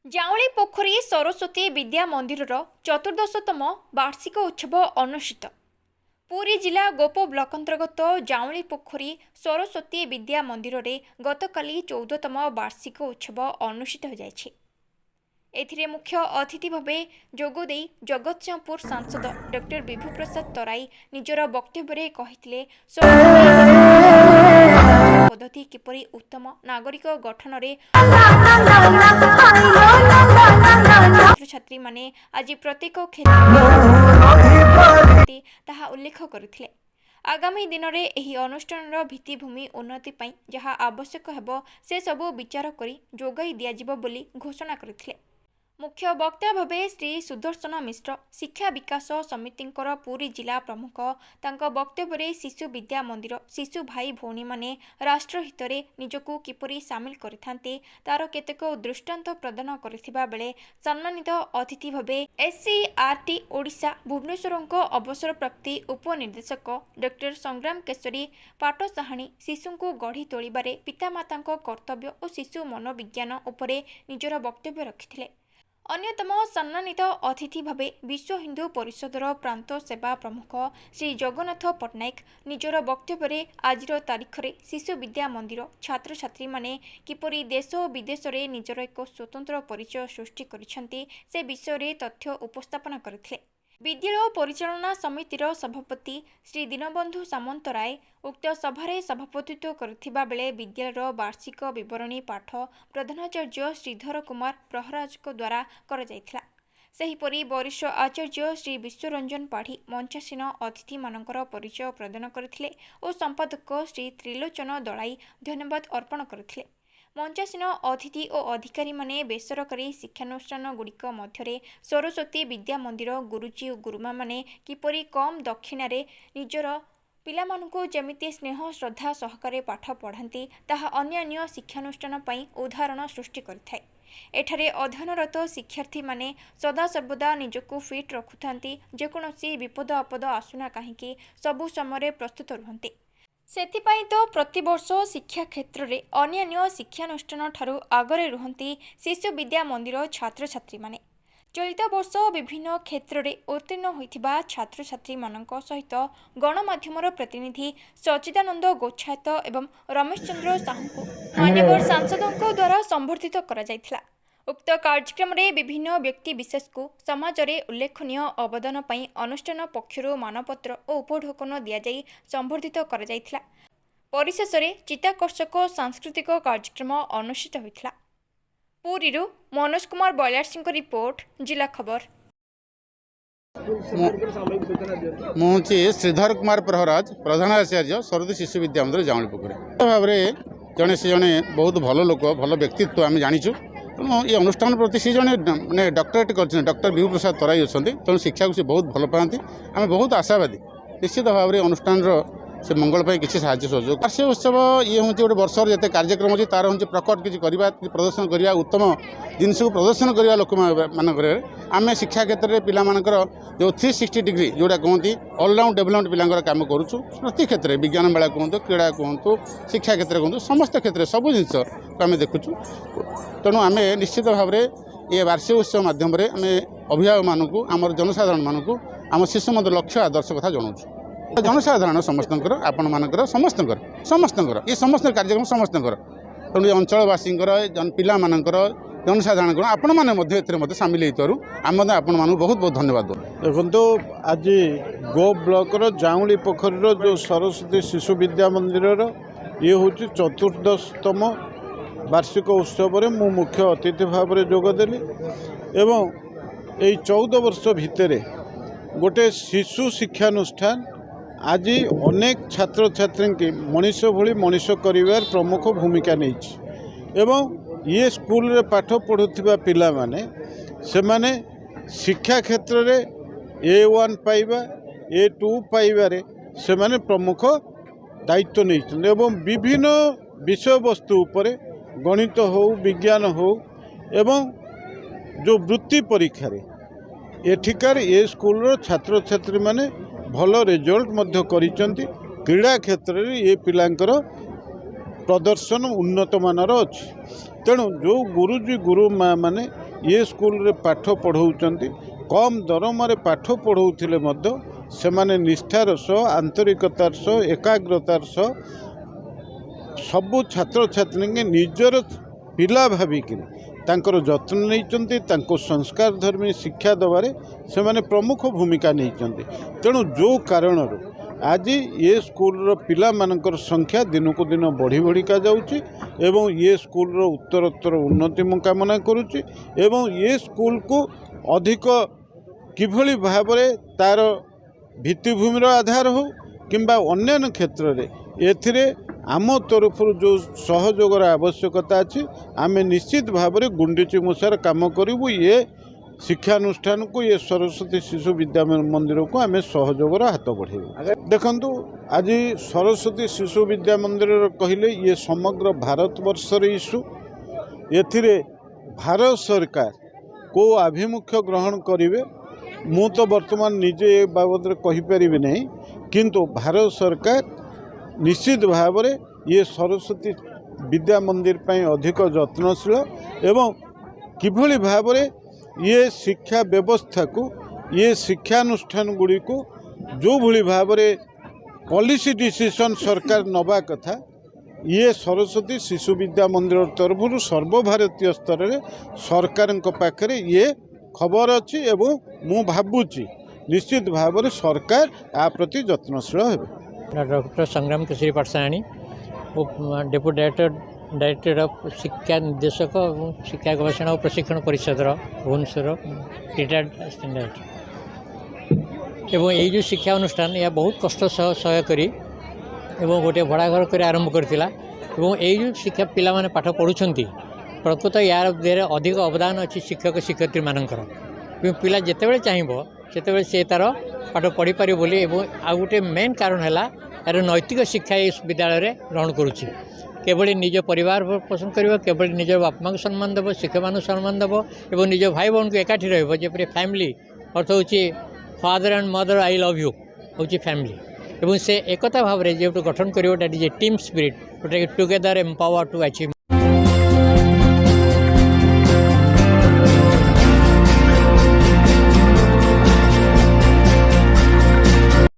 जाउली पोखरी सरस्वती विद्या मंदिर चतुर्दशतम वार्षिक उत्सव अनुष्ठित। पुरी जिला गोप ब्लॉक अंतर्गत जाउली पोखरी सरस्वती विद्या मंदिर रे गतकाली 14तम वार्षिक उत्सव अनुष्ठित हो जायछि। एथिरे मुख्य अतिथि भावे जोगदे जगतसिंहपुर सांसद डॉक्टर विभू प्रसाद तराई निजर वक्तव्य कहिथिले पद्धति किपरि उत्तम नागरिक गठन रे छात्र छात्री माने आज प्रत्येक क्षेत्र ताहा उल्लेख करथिले। आगामी दिन में एही अनुष्ठान भित्तिभूमि उन्नति पाई जहाँ आवश्यक हेबो से सबु विचार करी जोगाई दियाजिबो बोली घोषणा करथिले। मुख्य वक्ता भावे श्री सुदर्शन मिश्र शिक्षा विकास समिति पुरी जिला प्रमुख तांको वक्तव्य शिशु विद्या मंदिर शिशु भाई भौणी माने राष्ट्र हित में निजकू किपरि सामिल करिथांते तार केतेक दृष्टांत प्रदान करथिबा बेले सम्मानित अतिथि भावे SCRT ओडिशा भुवनेश्वर अवसर प्राप्ति उपनिर्देशक डॉक्टर संग्राम केशरी पाटसाहाणी शिशु गढ़ी तोलिबारे पितामाता कर्तव्य और शिशु मनोविज्ञान उपरे निजर वक्तव्य रखिथिले। अन्यतम सम्मानित अतिथि भावे विश्व हिंदू परिषदर प्रांत सेवा प्रमुख श्री जगन्नाथ पट्टनायक निजर वक्तव्य आजिर तारीख में शिशु विद्या मंदिर छात्र छात्री माने किपरि देश और विदेश में निजर एक स्वतंत्र परिचय सृष्टि करिसेंती से विषय में तथ्य उपस्थापन करथिले। विद्यालय परिचालना समितिर सभापति श्री दीनबंधु सामंतराय उक्त सभारे सभापतित्व करथिबा बेले विद्यालयर वार्षिक विवरणी पाठ प्रधानाचार्य श्रीधर कुमार प्रहराजक द्वारा कर जायथिला। सेहिपरि वरिष्ठ आचार्य श्री विश्वरंजन पाढ़ी मंचासीन अतिथि मानकर परिचय प्रदान करथिले और संपादक श्री त्रिलोचन दलाई धन्यवाद अर्पण करथिले। मंचासीन अतिथि और अधिकारी माने बेसरकारी शिक्षानुष्ठान गुड़िक मध्य सरस्वती विद्या मंदिर गुरुजी और गुरुमा माने किपरि कम दक्षिण निजर पिलामानंकु जेमिति स्नेह श्रद्धा सहकारे पाठ पढ़ाती ताहा अन्य शिक्षानुष्ठान पई उदाहरण सृष्टि करिथाय। एठारे अध्ययनरत शिक्षार्थी माने सदा सर्वदा निजकु फिट रखुथांती जेकोसी विपद आपद आसुना काहींकि सबु समय प्रस्तुत रुहंती। सेथिपाई तो प्रतिवर्ष शिक्षा क्षेत्र में अन्य शिक्षानुष्ठान ठारू आगरे रुहंती शिशु विद्या मंदिर छात्र छात्री माने। चलित वर्ष विभिन्न क्षेत्र में उत्तीर्ण होइथिबा छात्र छात्री मानक सहित गणमाध्यमर प्रतिनिधि सचिदानंद गोच्छायत एवं रमेश चंद्र साहू को मान्यवर सांसदों द्वारा संबर्धित करा जायथिला। उक्त कार्यक्रम में विभिन्न व्यक्ति विशेष को समाज में उल्लेखनीय अवदान पई अनुष्ठान पक्षर मानपत्र और उपढोकन दिया जाई संबर्धित करा जायथिला। परिशेष में चित्ताकर्षक सांस्कृतिक कार्यक्रम अनुष्ठित होइथिला। पुरी मनोज कुमार बलियार सिंह रिपोर्ट जिला खबर। मुझे श्रीधर कुमार प्रहराज प्रधानाचार्य सरस्वती शिशु विद्या मंदिर जाउली पोखरी भाव में जड़े से जड़े बहुत भल लोक भल व्यक्तित्व आम जाचु। तेणु ये अनुष्ठान प्रति सी जड़े मैंने डॉक्टरेट कर डॉक्टर विभू प्रसाद तराई अच्छा। तेणु शिक्षा को सी बहुत भल पाती आम बहुत आशावादी निश्चित भाव में अनुष्ठान से मंगल पर किसी साहाय्य सहयोग। वार्षिक उत्सव ये हूँ गोटे वर्ष जिते कार्यक्रम अच्छी तार हूँ प्रकट किसी प्रदर्शन करवा उत्तम जिनस को प्रदर्शन करवा लोक मानक आम शिक्षा क्षेत्र में पिलामानकर जो 360 डिग्री जोड़ा कहती ऑलराउंड डेभलपमेंट पिलांकर काम करूँ प्रति क्षेत्र में विज्ञान मेला कहतु क्रीड़ा कहतु शिक्षा क्षेत्र कहतु समस्त क्षेत्र में सब जिन आम देखुचु। तेणु आम निश्चित भाव में ये वार्षिक उत्सव मध्यम आम अभिभावक मानक आम जनसाधारण मानक आम शिशु मंदिर लक्ष्य आदर्श कथा जनाऊँ। जनसाधारण समस्त आपण मानकर समस्त ये समस्त कार्यक्रम समस्त तेणु ये अंचलवासी पिला मानकर जनसाधारण आपण मैंने सामिल होम आपण मान बहुत बहुत धन्यवाद देखो। आज गो ब्लॉकर जाउली पोखरी जो सरस्वती शिशु विद्या मंदिर ये हूँ 14तम वार्षिक उत्सव मु मुख्य अतिथि भाव में जोगदेली एवं यही 14 वर्ष भितर गोटे शिशु शिक्षानुष्ठान आज अनेक छात्र छात्री की मनीष भली मनीष कर प्रमुख भूमिका नहीं एवं ये स्कूल रे पाठ पढ़ुवा पिला माने से माने शिक्षा क्षेत्र रे A1 पाइबा A2 पाइबारे से माने प्रमुख दायित्व नहीं एवं विभिन्न विषय वस्तु उपरे गणित हो विज्ञान हो एवं जो वृत्ति परीक्षा रे एठिकार ये स्कूल रो छात्र छात्री माने भल रिजल्ट मध्य करिसेंती। क्रीड़ा क्षेत्र में ये पिलांकर प्रदर्शन उन्नत मानर अच्छी। तेणु जो गुरुजी गुरु माँ मैंने ये स्कूल रे पाठ पढ़ाउछन्ति कम दरमारे पाठ पढ़ाउथिले मध्य सेमाने निष्ठार सह आंतरिकतार सह एकाग्रतार सह सबु छात्र छात्री के निजर पिला भाविक तांकर जत्न नहीं संस्कार धर्मी शिक्षा दबारे से माने प्रमुख भूमिका नहीं तेणु जो कारण आज ये स्कूल पिला मानकर संख्या दिन को दिन बढ़ी बढ़िका जाउची एवं ये स्कूल उत्तरोत्तर उन्नति मु कामना करुच्ची एवं ये स्कूल को अधिक किभली भाव तार भित्तिभूमिर आधार हो किंबा अन्य क्षेत्र में एथिरे आम तरफ जो सहयोगर आवश्यकता अच्छी आम निश्चित भाव में गुंडीची मूषार काम करूँ ये शिक्षानुष्ठान को ये सरस्वती शिशु विद्या मंदिर को आम सहयोगर हाथ बढ़ेबू। देखु आज सरस्वती शिशु विद्या मंदिर कहले ये समग्र भारतवर्षर इश्यू एथिरे भारत सरकार को आभिमुख्य ग्रहण करेंगे मु तो वर्तमान निजे बाबद कहीपर नहीं किंतु भारत सरकार निश्चित भाव में ये सरस्वती विद्या मंदिर पर अधिक जत्नशील एवं किभली भाव में ये शिक्षा व्यवस्था को ये शिक्षानुष्ठान गुड़ी को जो भली भाव में पॉलिसी डिसीजन सरकार नवा कथा ये सरस्वती शिशु विद्या मंदिर तरफ सर्वभारतीय स्तर में सरकार पाखरे ये खबर अच्छी एवं मु भावुची निश्चित भाव में सरकार आ प्रति जत्नशील है। डॉक्टर संग्राम केशरी पाठशाणी डेप्यूटी डायरेक्टर ऑफ शिक्षा निर्देशक और शिक्षा गवेषणा और प्रशिक्षण परिषद भुवनेश्वर रिटायर्ड स्टैंडर्ड एवं ये जो शिक्षा अनुष्ठान यह बहुत कष्ट सहय करी एवं गोटे भड़ा घर कर आरंभ करथिला एवं ये जो शिक्षा पिला माने पाठ पढ़ुछंती प्रकृत यार देहरे अधिक अवदान अच्छी शिक्षक शिक्षयित्री मानकर पिला जितेबाला चाहिए से से तार पाठ पढ़ी पार बोली आ गोटे मेन कारण है यार नैतिक शिक्षा इस विद्यालय में ग्रहण करुच्ची केवल निज परिवार पोषण कर केवल निज बापा माँ को सम्मान देव शिक्षक मान सम्मान देव और निज भाई बहन को एकाठी रही फैमिली अर्थ हूँ father and mother I love you हूँ फैमिली और से एकता भाव में जो गठन कर टीम स्पिरिट गोटे टुगेदर एम्पावर टू अचीव